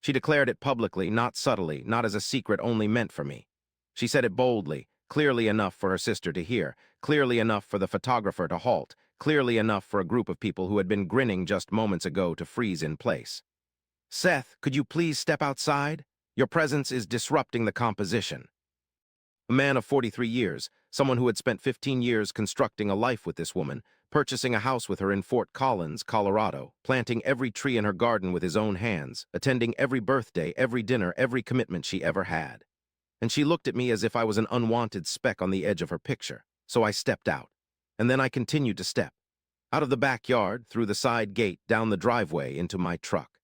She declared it publicly, not subtly, not as a secret only meant for me. She said it boldly, clearly enough for her sister to hear, clearly enough for the photographer to halt, clearly enough for a group of people who had been grinning just moments ago to freeze in place. "Seth, could you please step outside? Your presence is disrupting the composition." A man of 43 years, someone who had spent 15 years constructing a life with this woman, purchasing a house with her in Fort Collins, Colorado, planting every tree in her garden with his own hands, attending every birthday, every dinner, every commitment she ever had. And she looked at me as if I was an unwanted speck on the edge of her picture, so I stepped out. And then I continued to step. Out of the backyard, through the side gate, down the driveway, into my truck.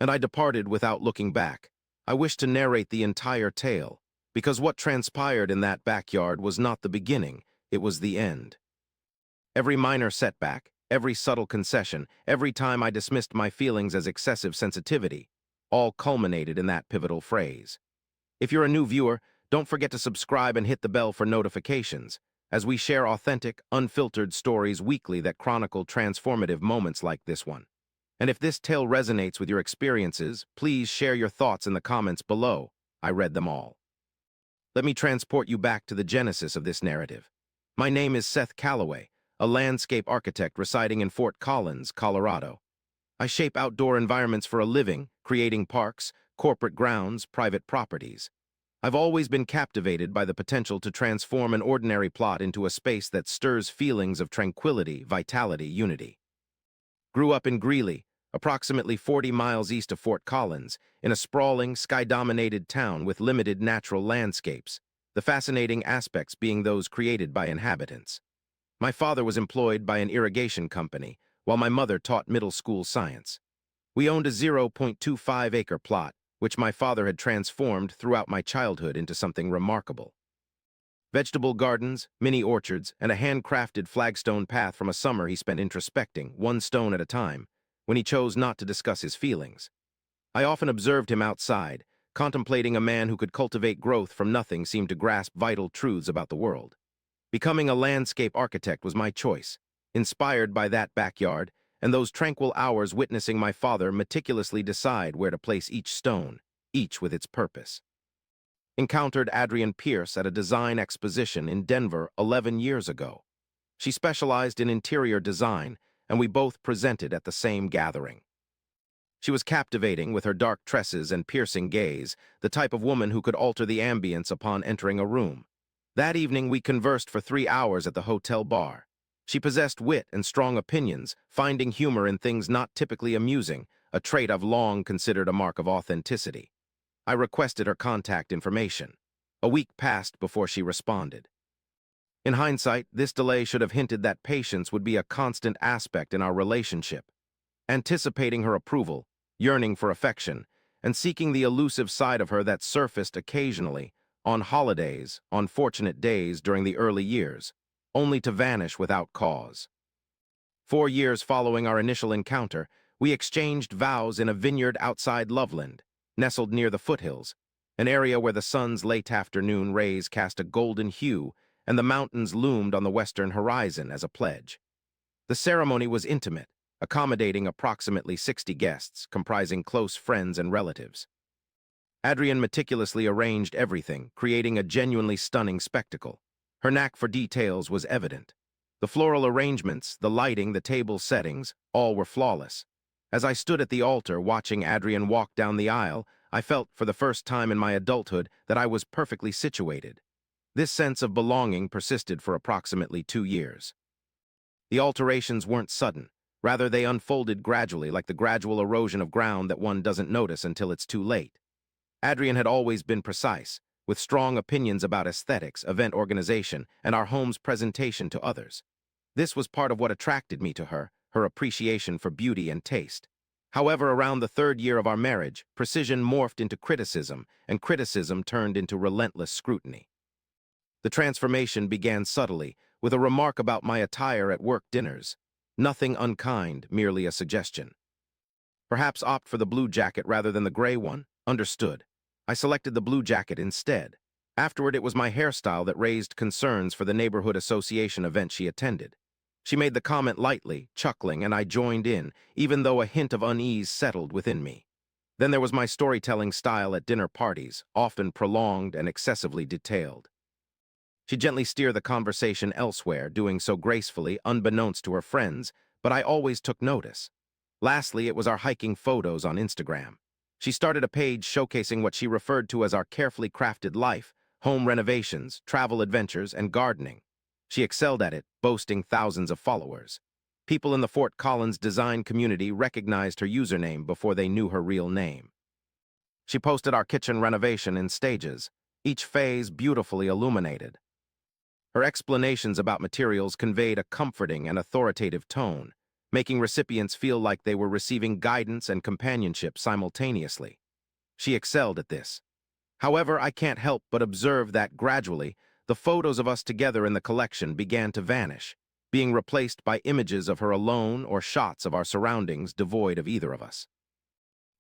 And I departed without looking back. I wish to narrate the entire tale, because what transpired in that backyard was not the beginning, it was the end. Every minor setback, every subtle concession, every time I dismissed my feelings as excessive sensitivity, all culminated in that pivotal phrase. If you're a new viewer, don't forget to subscribe and hit the bell for notifications, as we share authentic, unfiltered stories weekly that chronicle transformative moments like this one. And if this tale resonates with your experiences, please share your thoughts in the comments below. I read them all. Let me transport you back to the genesis of this narrative. My name is Seth Calloway, a landscape architect residing in Fort Collins, Colorado. I shape outdoor environments for a living, creating parks, corporate grounds, private properties. I've always been captivated by the potential to transform an ordinary plot into a space that stirs feelings of tranquility, vitality, unity. Grew up in Greeley, approximately 40 miles east of Fort Collins, in a sprawling, sky-dominated town with limited natural landscapes, the fascinating aspects being those created by inhabitants. My father was employed by an irrigation company, while my mother taught middle school science. We owned a 0.25-acre plot, which my father had transformed throughout my childhood into something remarkable. Vegetable gardens, mini orchards, and a handcrafted flagstone path from a summer he spent introspecting, one stone at a time, when he chose not to discuss his feelings. I often observed him outside, contemplating a man who could cultivate growth from nothing seemed to grasp vital truths about the world. Becoming a landscape architect was my choice, inspired by that backyard and those tranquil hours witnessing my father meticulously decide where to place each stone, each with its purpose. Encountered Adrienne Pierce at a design exposition in Denver 11 years ago. She specialized in interior design, and we both presented at the same gathering. She was captivating with her dark tresses and piercing gaze, the type of woman who could alter the ambience upon entering a room. That evening we conversed for 3 hours at the hotel bar. She possessed wit and strong opinions, finding humor in things not typically amusing, a trait I've long considered a mark of authenticity. I requested her contact information. A week passed before she responded. In hindsight, this delay should have hinted that patience would be a constant aspect in our relationship. Anticipating her approval, yearning for affection, and seeking the elusive side of her that surfaced occasionally, on holidays, on fortunate days during the early years, only to vanish without cause. 4 years following our initial encounter, we exchanged vows in a vineyard outside Loveland, nestled near the foothills, an area where the sun's late afternoon rays cast a golden hue and the mountains loomed on the western horizon as a pledge. The ceremony was intimate, accommodating approximately 60 guests, comprising close friends and relatives. Adrienne meticulously arranged everything, creating a genuinely stunning spectacle. Her knack for details was evident. The floral arrangements, the lighting, the table settings, all were flawless. As I stood at the altar watching Adrienne walk down the aisle, I felt for the first time in my adulthood that I was perfectly situated. This sense of belonging persisted for approximately 2 years. The alterations weren't sudden. Rather, they unfolded gradually, like the gradual erosion of ground that one doesn't notice until it's too late. Adrienne had always been precise, with strong opinions about aesthetics, event organization, and our home's presentation to others. This was part of what attracted me to her, her appreciation for beauty and taste. However, around the 3rd year of our marriage, precision morphed into criticism, and criticism turned into relentless scrutiny. The transformation began subtly, with a remark about my attire at work dinners. Nothing unkind, merely a suggestion. Perhaps opt for the blue jacket rather than the gray one? Understood. I selected the blue jacket instead. Afterward, it was my hairstyle that raised concerns for the neighborhood association event she attended. She made the comment lightly, chuckling, and I joined in, even though a hint of unease settled within me. Then there was my storytelling style at dinner parties, often prolonged and excessively detailed. She'd gently steer the conversation elsewhere, doing so gracefully, unbeknownst to her friends, but I always took notice. Lastly, it was our hiking photos on Instagram. She started a page showcasing what she referred to as our carefully crafted life, home renovations, travel adventures, and gardening. She excelled at it, boasting thousands of followers. People in the Fort Collins design community recognized her username before they knew her real name. She posted our kitchen renovation in stages, each phase beautifully illuminated. Her explanations about materials conveyed a comforting and authoritative tone, making recipients feel like they were receiving guidance and companionship simultaneously. She excelled at this. However, I can't help but observe that gradually, the photos of us together in the collection began to vanish, being replaced by images of her alone or shots of our surroundings devoid of either of us.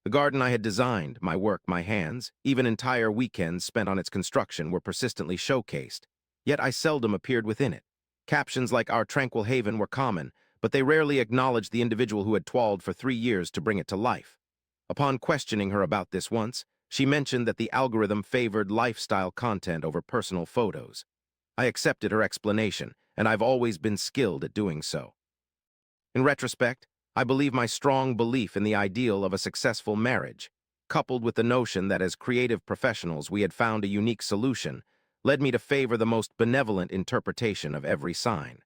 The garden I had designed, my work, my hands, even entire weekends spent on its construction were persistently showcased, yet I seldom appeared within it. Captions like "Our tranquil haven" were common, but they rarely acknowledged the individual who had toiled for 3 years to bring it to life. Upon questioning her about this once, she mentioned that the algorithm favored lifestyle content over personal photos. I accepted her explanation, and I've always been skilled at doing so. In retrospect, I believe my strong belief in the ideal of a successful marriage, coupled with the notion that as creative professionals we had found a unique solution, led me to favor the most benevolent interpretation of every sign.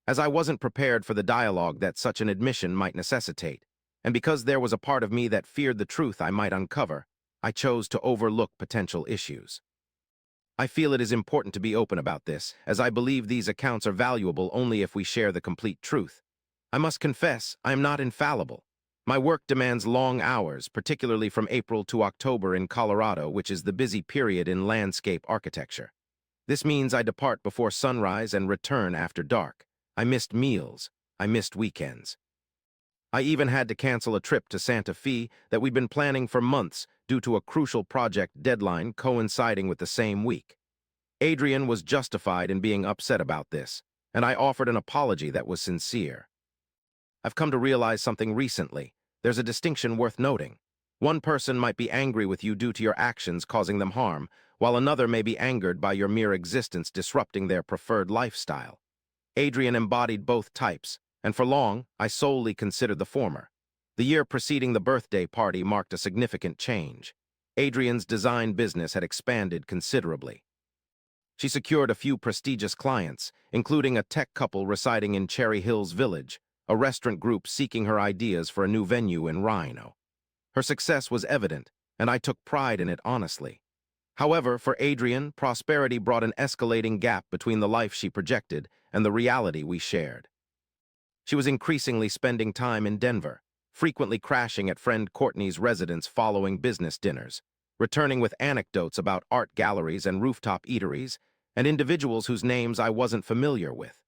As I wasn't prepared for the dialogue that such an admission might necessitate, and because there was a part of me that feared the truth I might uncover, I chose to overlook potential issues. I feel it is important to be open about this, as I believe these accounts are valuable only if we share the complete truth. I must confess, I am not infallible. My work demands long hours, particularly from April to October in Colorado, which is the busy period in landscape architecture. This means I depart before sunrise and return after dark. I missed meals. I missed weekends. I even had to cancel a trip to Santa Fe that we'd been planning for months due to a crucial project deadline coinciding with the same week. Adrian was justified in being upset about this, and I offered an apology that was sincere. I've come to realize something recently. There's a distinction worth noting. One person might be angry with you due to your actions causing them harm, while another may be angered by your mere existence disrupting their preferred lifestyle. Adrian embodied both types, and for long, I solely considered the former. The year preceding the birthday party marked a significant change. Adrian's design business had expanded considerably. She secured a few prestigious clients, including a tech couple residing in Cherry Hills Village, a restaurant group seeking her ideas for a new venue in Rhino. Her success was evident, and I took pride in it honestly. However, for Adrian, prosperity brought an escalating gap between the life she projected and the reality we shared. She was increasingly spending time in Denver, frequently crashing at friend Courtney's residence following business dinners, returning with anecdotes about art galleries and rooftop eateries, and individuals whose names I wasn't familiar with.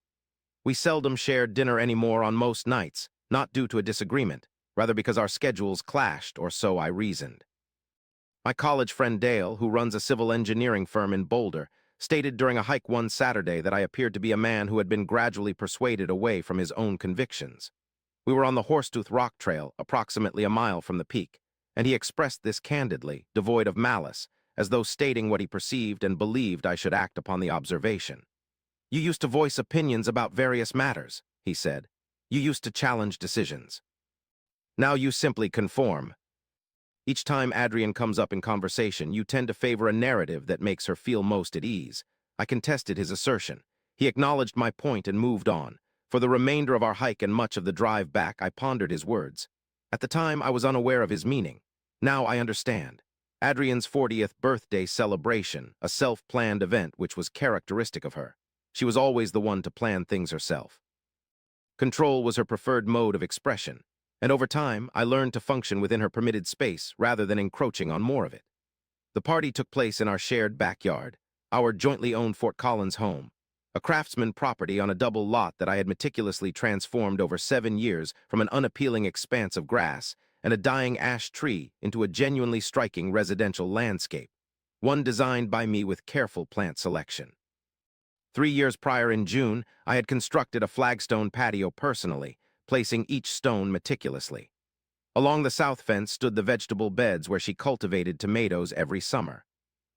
We seldom shared dinner anymore on most nights, not due to a disagreement, rather because our schedules clashed, or so I reasoned. My college friend Dale, who runs a civil engineering firm in Boulder, stated during a hike one Saturday that I appeared to be a man who had been gradually persuaded away from his own convictions. We were on the Horsetooth Rock Trail, approximately a mile from the peak, and he expressed this candidly, devoid of malice, as though stating what he perceived and believed I should act upon the observation. "You used to voice opinions about various matters," he said. "You used to challenge decisions. Now you simply conform." Each time Adrian comes up in conversation, you tend to favor a narrative that makes her feel most at ease. I contested his assertion. He acknowledged my point and moved on. For the remainder of our hike and much of the drive back, I pondered his words. At the time, I was unaware of his meaning. Now I understand. Adrian's 40th birthday celebration, a self-planned event which was characteristic of her. She was always the one to plan things herself. Control was her preferred mode of expression, and over time, I learned to function within her permitted space rather than encroaching on more of it. The party took place in our shared backyard, our jointly owned Fort Collins home, a craftsman property on a double lot that I had meticulously transformed over 7 years from an unappealing expanse of grass and a dying ash tree into a genuinely striking residential landscape, one designed by me with careful plant selection. 3 years prior in June, I had constructed a flagstone patio personally, placing each stone meticulously. Along the south fence stood the vegetable beds where she cultivated tomatoes every summer.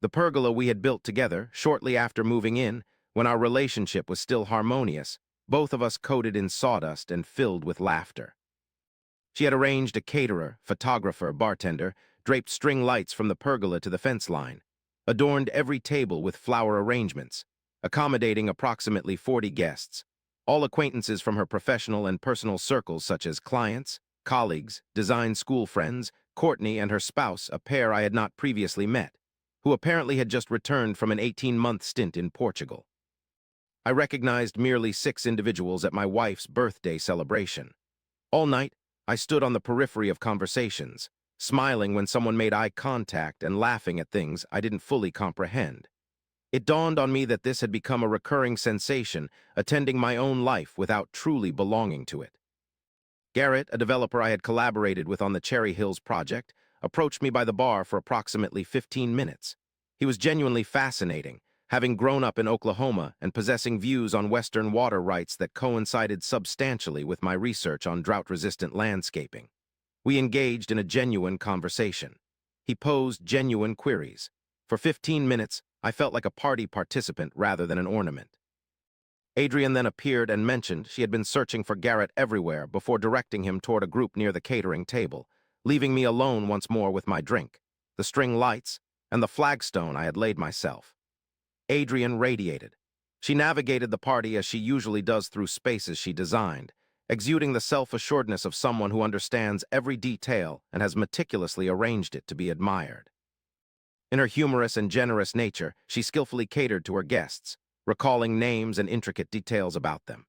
The pergola we had built together, shortly after moving in, when our relationship was still harmonious, both of us coated in sawdust and filled with laughter. She had arranged a caterer, photographer, bartender, draped string lights from the pergola to the fence line, adorned every table with flower arrangements, accommodating approximately 40 guests, all acquaintances from her professional and personal circles such as clients, colleagues, design school friends, Courtney and her spouse, a pair I had not previously met, who apparently had just returned from an 18-month stint in Portugal. I recognized merely 6 individuals at my wife's birthday celebration. All night, I stood on the periphery of conversations, smiling when someone made eye contact and laughing at things I didn't fully comprehend. It dawned on me that this had become a recurring sensation, attending my own life without truly belonging to it. Garrett, a developer I had collaborated with on the Cherry Hills project, approached me by the bar for approximately 15 minutes. He was genuinely fascinating, having grown up in Oklahoma and possessing views on Western water rights that coincided substantially with my research on drought-resistant landscaping. We engaged in a genuine conversation. He posed genuine queries. For 15 minutes, I felt like a party participant rather than an ornament. Adrian then appeared and mentioned she had been searching for Garrett everywhere before directing him toward a group near the catering table, leaving me alone once more with my drink, the string lights, and the flagstone I had laid myself. Adrian radiated. She navigated the party as she usually does through spaces she designed, exuding the self-assuredness of someone who understands every detail and has meticulously arranged it to be admired. In her humorous and generous nature, she skillfully catered to her guests, recalling names and intricate details about them.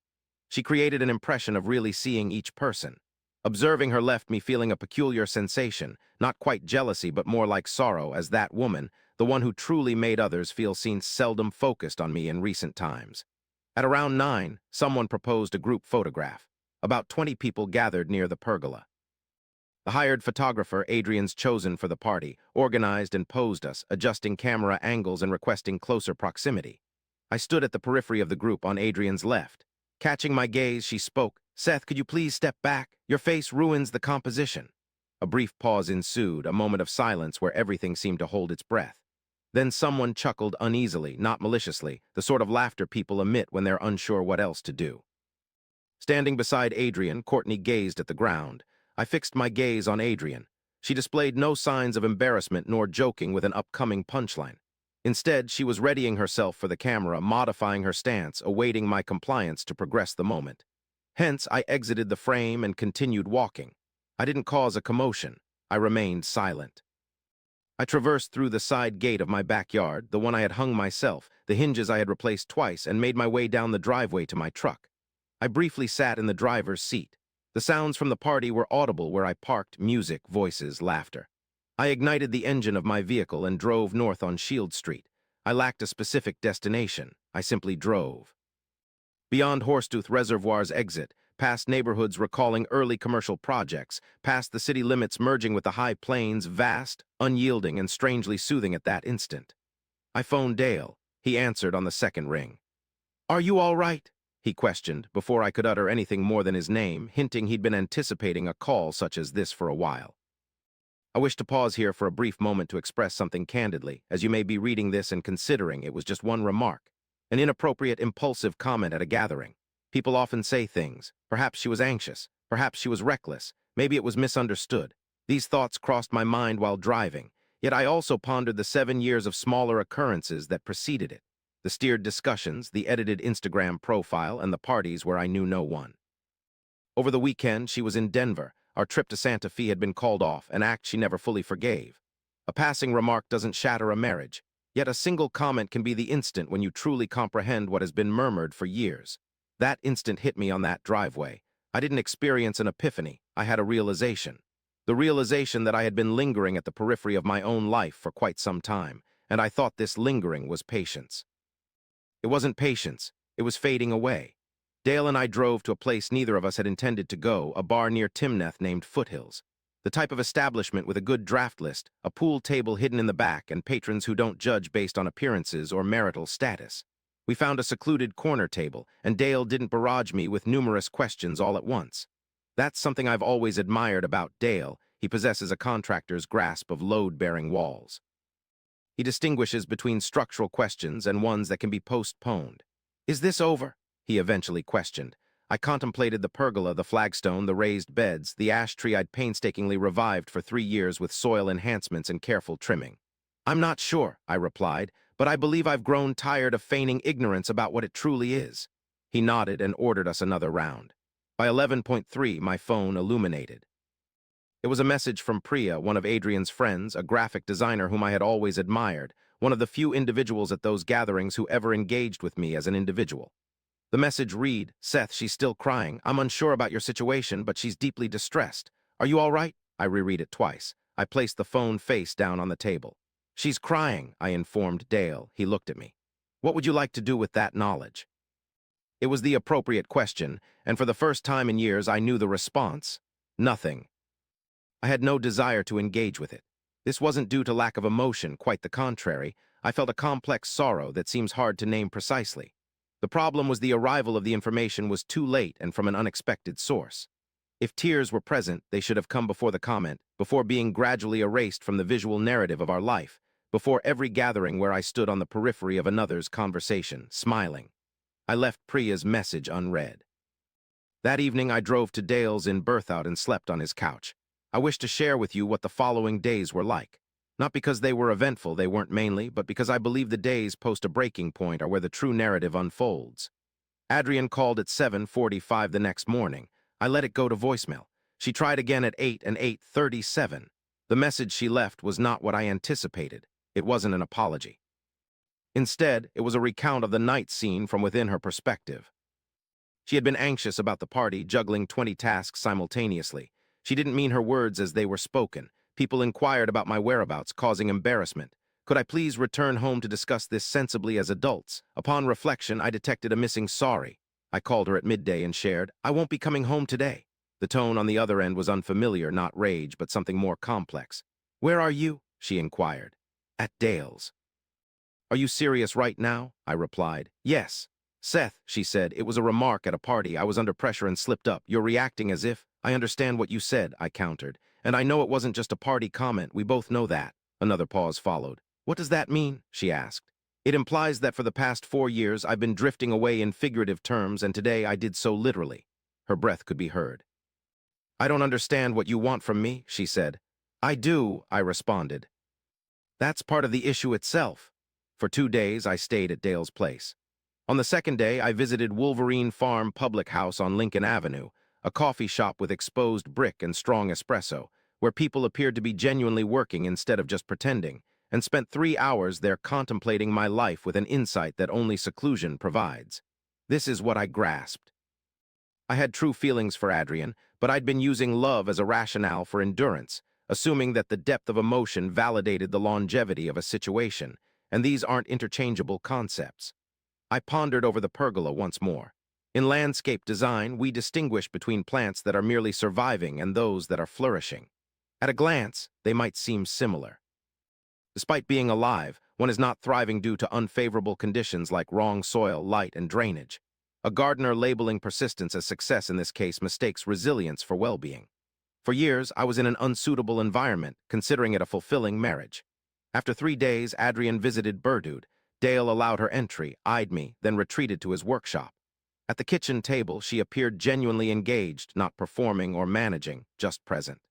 She created an impression of really seeing each person. Observing her left me feeling a peculiar sensation, not quite jealousy but more like sorrow, as that woman, the one who truly made others feel seen, seldom focused on me in recent times. At around 9, someone proposed a group photograph. About 20 people gathered near the pergola. The hired photographer, Adrian's chosen for the party, organized and posed us, adjusting camera angles and requesting closer proximity. I stood at the periphery of the group on Adrian's left. Catching my gaze, she spoke, "Seth, could you please step back? Your face ruins the composition." A brief pause ensued, a moment of silence where everything seemed to hold its breath. Then someone chuckled uneasily, not maliciously, the sort of laughter people emit when they're unsure what else to do. Standing beside Adrian, Courtney gazed at the ground. I fixed my gaze on Adrian. She displayed no signs of embarrassment nor joking with an upcoming punchline. Instead, she was readying herself for the camera, modifying her stance, awaiting my compliance to progress the moment. Hence, I exited the frame and continued walking. I didn't cause a commotion. I remained silent. I traversed through the side gate of my backyard, the one I had hung myself, the hinges I had replaced twice, and made my way down the driveway to my truck. I briefly sat in the driver's seat. The sounds from the party were audible where I parked: music, voices, laughter. I ignited the engine of my vehicle and drove north on Shield Street. I lacked a specific destination. I simply drove. Beyond Horsetooth Reservoir's exit, past neighborhoods recalling early commercial projects, past the city limits merging with the high plains, vast, unyielding, and strangely soothing at that instant. I phoned Dale. He answered on the second ring. "Are you all right?" he questioned, before I could utter anything more than his name, hinting he'd been anticipating a call such as this for a while. I wish to pause here for a brief moment to express something candidly, as you may be reading this and considering it was just one remark, an inappropriate, impulsive comment at a gathering. People often say things. Perhaps she was anxious. Perhaps she was reckless. Maybe it was misunderstood. These thoughts crossed my mind while driving, yet I also pondered the 7 years of smaller occurrences that preceded it, the steered discussions, the edited Instagram profile, and the parties where I knew no one. Over the weekend, she was in Denver. Our trip to Santa Fe had been called off, an act she never fully forgave. A passing remark doesn't shatter a marriage, yet a single comment can be the instant when you truly comprehend what has been murmured for years. That instant hit me on that driveway. I didn't experience an epiphany. I had a realization. The realization that I had been lingering at the periphery of my own life for quite some time, and I thought this lingering was patience. It wasn't patience. It was fading away. Dale and I drove to a place neither of us had intended to go, a bar near Timnath named Foothills. The type of establishment with a good draft list, a pool table hidden in the back, and patrons who don't judge based on appearances or marital status. We found a secluded corner table, and Dale didn't barrage me with numerous questions all at once. That's something I've always admired about Dale. He possesses a contractor's grasp of load-bearing walls. He distinguishes between structural questions and ones that can be postponed. Is this over? He eventually questioned. I contemplated the pergola, the flagstone, the raised beds, the ash tree I'd painstakingly revived for 3 years with soil enhancements and careful trimming. I'm not sure, I replied, but I believe I've grown tired of feigning ignorance about what it truly is. He nodded and ordered us another round. By 11:3, my phone illuminated. It was a message from Priya, one of Adrian's friends, a graphic designer whom I had always admired, one of the few individuals at those gatherings who ever engaged with me as an individual. The message read, "Seth, she's still crying. I'm unsure about your situation, but she's deeply distressed. Are you all right?" I reread it twice. I placed the phone face down on the table. "She's crying," I informed Dale. He looked at me. "What would you like to do with that knowledge?" It was the appropriate question, and for the first time in years I knew the response. Nothing. I had no desire to engage with it. This wasn't due to lack of emotion, quite the contrary. I felt a complex sorrow that seems hard to name precisely. The problem was the arrival of the information was too late and from an unexpected source. If tears were present, they should have come before the comment, before being gradually erased from the visual narrative of our life, before every gathering where I stood on the periphery of another's conversation, smiling. I left Priya's message unread. That evening I drove to Dale's in Berthoud and slept on his couch. I wish to share with you what the following days were like. Not because they were eventful, they weren't mainly, but because I believe the days post a breaking point are where the true narrative unfolds. Adrian called at 7:45 the next morning. I let it go to voicemail. She tried again at 8 and 8:37. The message she left was not what I anticipated. It wasn't an apology. Instead, it was a recount of the night scene from within her perspective. She had been anxious about the party, juggling 20 tasks simultaneously. She didn't mean her words as they were spoken. People inquired about my whereabouts, causing embarrassment. Could I please return home to discuss this sensibly as adults? Upon reflection, I detected a missing sorry. I called her at midday and shared, "I won't be coming home today." The tone on the other end was unfamiliar, not rage, but something more complex. "Where are you?" she inquired. "At Dale's." "Are you serious right now?" I replied. "Yes." "Seth," she said, "it was a remark at a party. I was under pressure and slipped up. You're reacting as if—" "I understand what you said," I countered. "And I know it wasn't just a party comment. We both know that." Another pause followed. "What does that mean?" she asked. "It implies that for the past 4 years I've been drifting away in figurative terms, and today I did so literally." Her breath could be heard. "I don't understand what you want from me," she said. "I do," I responded. "That's part of the issue itself." For 2 days I stayed at Dale's place. On the second day, I visited Wolverine Farm Public House on Lincoln Avenue, a coffee shop with exposed brick and strong espresso, where people appeared to be genuinely working instead of just pretending, and spent 3 hours there contemplating my life with an insight that only seclusion provides. This is what I grasped. I had true feelings for Adrian, but I'd been using love as a rationale for endurance, assuming that the depth of emotion validated the longevity of a situation, and these aren't interchangeable concepts. I pondered over the pergola once more. In landscape design, we distinguish between plants that are merely surviving and those that are flourishing. At a glance, they might seem similar. Despite being alive, one is not thriving due to unfavorable conditions like wrong soil, light, and drainage. A gardener labeling persistence as success in this case mistakes resilience for well-being. For years, I was in an unsuitable environment, considering it a fulfilling marriage. After 3 days, Adrian visited Berthoud. Dale allowed her entry, eyed me, then retreated to his workshop. At the kitchen table, she appeared genuinely engaged, not performing or managing, just present.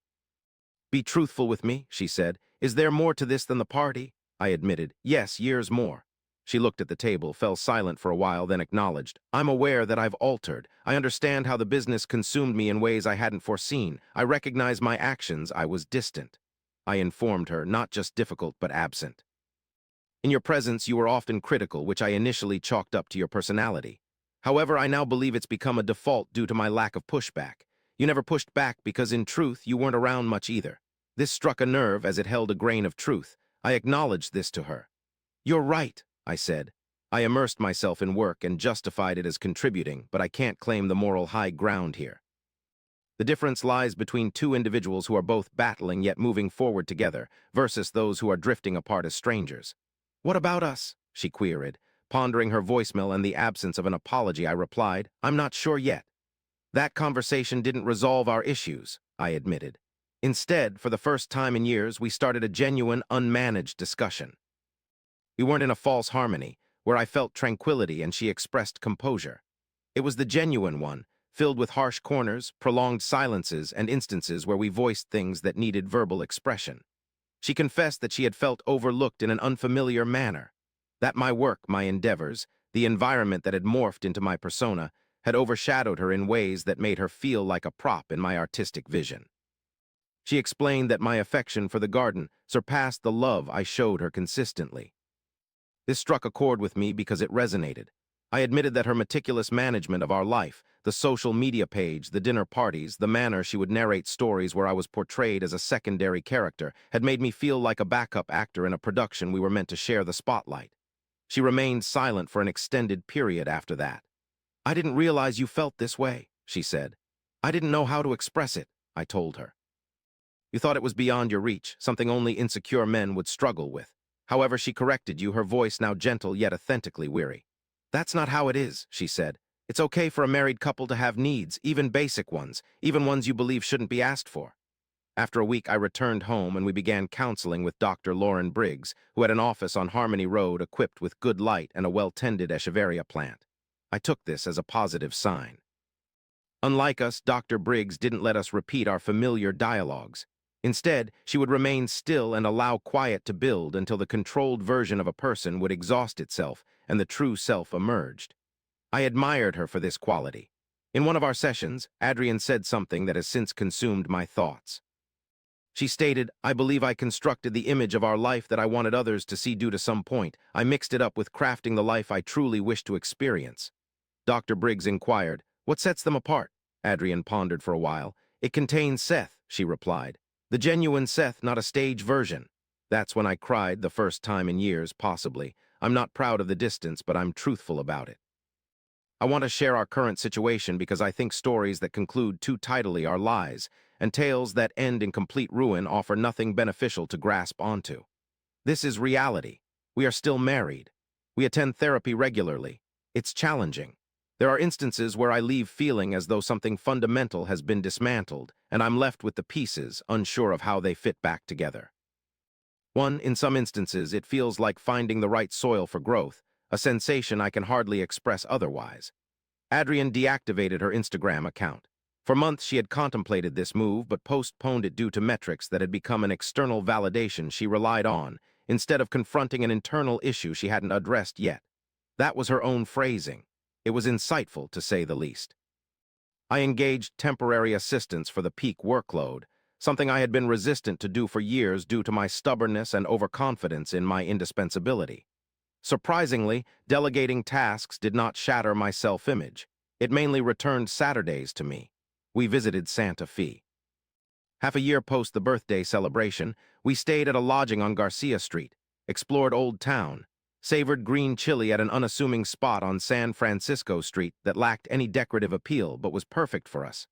"Be truthful with me," she said. "Is there more to this than the party?" I admitted, "Yes, years more." She looked at the table, fell silent for a while, then acknowledged, "I'm aware that I've altered. I understand how the business consumed me in ways I hadn't foreseen. I recognize my actions. I was distant." I informed her, not just difficult, but absent. "In your presence, you were often critical, which I initially chalked up to your personality. However, I now believe it's become a default due to my lack of pushback. You never pushed back because, in truth, you weren't around much either." This struck a nerve as it held a grain of truth. I acknowledged this to her. "You're right," I said. "I immersed myself in work and justified it as contributing, but I can't claim the moral high ground here." The difference lies between two individuals who are both battling yet moving forward together, versus those who are drifting apart as strangers. "What about us?" she queried. Pondering her voicemail and the absence of an apology, I replied, "I'm not sure yet." That conversation didn't resolve our issues, I admitted. Instead, for the first time in years, we started a genuine, unmanaged discussion. We weren't in a false harmony, where I felt tranquility and she expressed composure. It was the genuine one, filled with harsh corners, prolonged silences, and instances where we voiced things that needed verbal expression. She confessed that she had felt overlooked in an unfamiliar manner, that my work, my endeavors, the environment that had morphed into my persona, had overshadowed her in ways that made her feel like a prop in my artistic vision. She explained that my affection for the garden surpassed the love I showed her consistently. This struck a chord with me because it resonated. I admitted that her meticulous management of our life, the social media page, the dinner parties, the manner she would narrate stories where I was portrayed as a secondary character, had made me feel like a backup actor in a production we were meant to share the spotlight. She remained silent for an extended period after that. "I didn't realize you felt this way," she said. "I didn't know how to express it," I told her. "You thought it was beyond your reach, something only insecure men would struggle with." However, she corrected you, her voice now gentle yet authentically weary. "That's not how it is," she said. "It's okay for a married couple to have needs, even basic ones, even ones you believe shouldn't be asked for." After a week, I returned home and we began counseling with Dr. Lauren Briggs, who had an office on Harmony Road equipped with good light and a well-tended echeveria plant. I took this as a positive sign. Unlike us, Dr. Briggs didn't let us repeat our familiar dialogues. Instead, she would remain still and allow quiet to build until the controlled version of a person would exhaust itself and the true self emerged. I admired her for this quality. In one of our sessions, Adrian said something that has since consumed my thoughts. She stated, "I believe I constructed the image of our life that I wanted others to see due to some point. I mixed it up with crafting the life I truly wish to experience." Dr. Briggs inquired, "What sets them apart?" Adrian pondered for a while. "It contains Seth," she replied. "The genuine Seth, not a stage version." That's when I cried, the first time in years, possibly. I'm not proud of the distance, but I'm truthful about it. I want to share our current situation because I think stories that conclude too tidily are lies, and tales that end in complete ruin offer nothing beneficial to grasp onto. This is reality. We are still married. We attend therapy regularly. It's challenging. There are instances where I leave feeling as though something fundamental has been dismantled, and I'm left with the pieces, unsure of how they fit back together. In some instances, it feels like finding the right soil for growth, a sensation I can hardly express otherwise. Adrian deactivated her Instagram account. For months, she had contemplated this move, but postponed it due to metrics that had become an external validation she relied on, instead of confronting an internal issue she hadn't addressed yet. That was her own phrasing. It was insightful, to say the least. I engaged temporary assistance for the peak workload, something I had been resistant to do for years due to my stubbornness and overconfidence in my indispensability. Surprisingly, delegating tasks did not shatter my self-image. It mainly returned Saturdays to me. We visited Santa Fe. Half a year post the birthday celebration, we stayed at a lodging on Garcia Street, explored Old Town, savored green chili at an unassuming spot on San Francisco Street that lacked any decorative appeal but was perfect for us.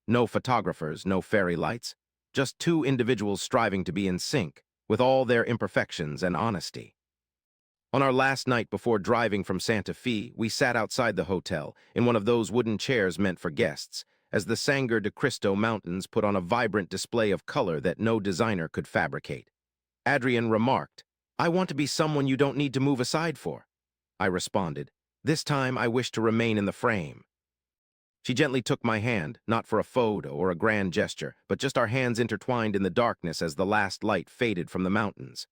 No photographers, no fairy lights, just two individuals striving to be in sync, with all their imperfections and honesty. On our last night before driving from Santa Fe, we sat outside the hotel in one of those wooden chairs meant for guests, as the Sangre de Cristo Mountains put on a vibrant display of color that no designer could fabricate. Adrian remarked, "I want to be someone you don't need to move aside for." I responded, "This time I wish to remain in the frame." She gently took my hand, not for a photo or a grand gesture, but just our hands intertwined in the darkness as the last light faded from the mountains.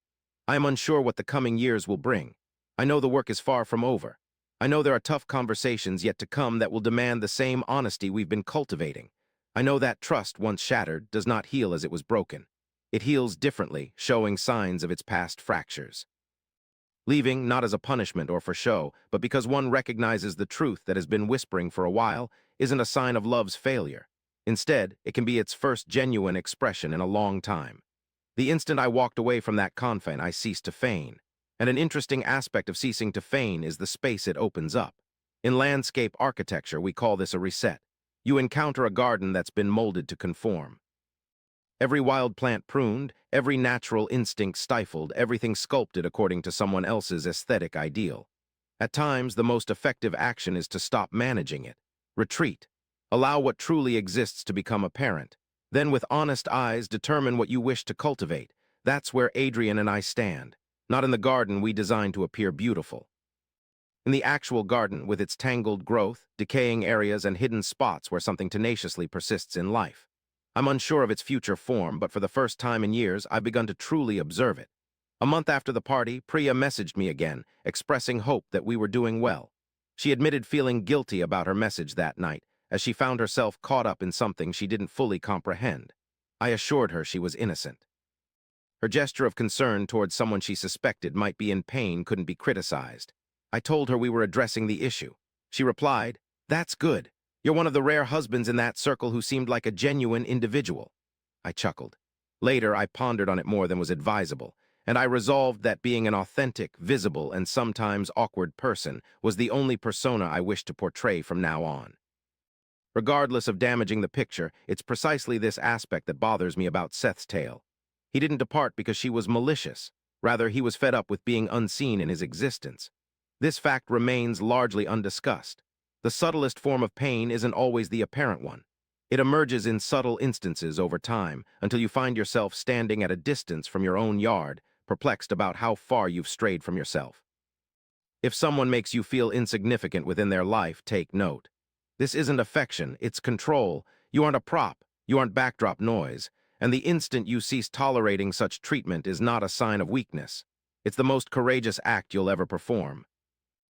"I am unsure what the coming years will bring. I know the work is far from over. I know there are tough conversations yet to come that will demand the same honesty we've been cultivating. I know that trust, once shattered, does not heal as it was broken. It heals differently, showing signs of its past fractures. Leaving, not as a punishment or for show, but because one recognizes the truth that has been whispering for a while, isn't a sign of love's failure. Instead, it can be its first genuine expression in a long time. The instant I walked away from that confine, I ceased to feign. And an interesting aspect of ceasing to feign is the space it opens up. In landscape architecture, we call this a reset. You encounter a garden that's been molded to conform. Every wild plant pruned, every natural instinct stifled, everything sculpted according to someone else's aesthetic ideal. At times, the most effective action is to stop managing it. Retreat. Allow what truly exists to become apparent. Then with honest eyes, determine what you wish to cultivate. That's where Adrian and I stand. Not in the garden we designed to appear beautiful. In the actual garden, with its tangled growth, decaying areas, and hidden spots where something tenaciously persists in life. I'm unsure of its future form, but for the first time in years, I've begun to truly observe it. A month after the party, Priya messaged me again, expressing hope that we were doing well. She admitted feeling guilty about her message that night, as she found herself caught up in something she didn't fully comprehend. I assured her she was innocent. Her gesture of concern towards someone she suspected might be in pain couldn't be criticized. I told her we were addressing the issue. She replied, "That's good. You're one of the rare husbands in that circle who seemed like a genuine individual." I chuckled. Later, I pondered on it more than was advisable, and I resolved that being an authentic, visible, and sometimes awkward person was the only persona I wished to portray from now on. Regardless of damaging the picture, it's precisely this aspect that bothers me about Seth's tale. He didn't depart because she was malicious. Rather, he was fed up with being unseen in his existence. This fact remains largely undiscussed. The subtlest form of pain isn't always the apparent one. It emerges in subtle instances over time until you find yourself standing at a distance from your own yard, perplexed about how far you've strayed from yourself. If someone makes you feel insignificant within their life, take note. This isn't affection, it's control. You aren't a prop, you aren't backdrop noise, and the instant you cease tolerating such treatment is not a sign of weakness. It's the most courageous act you'll ever perform.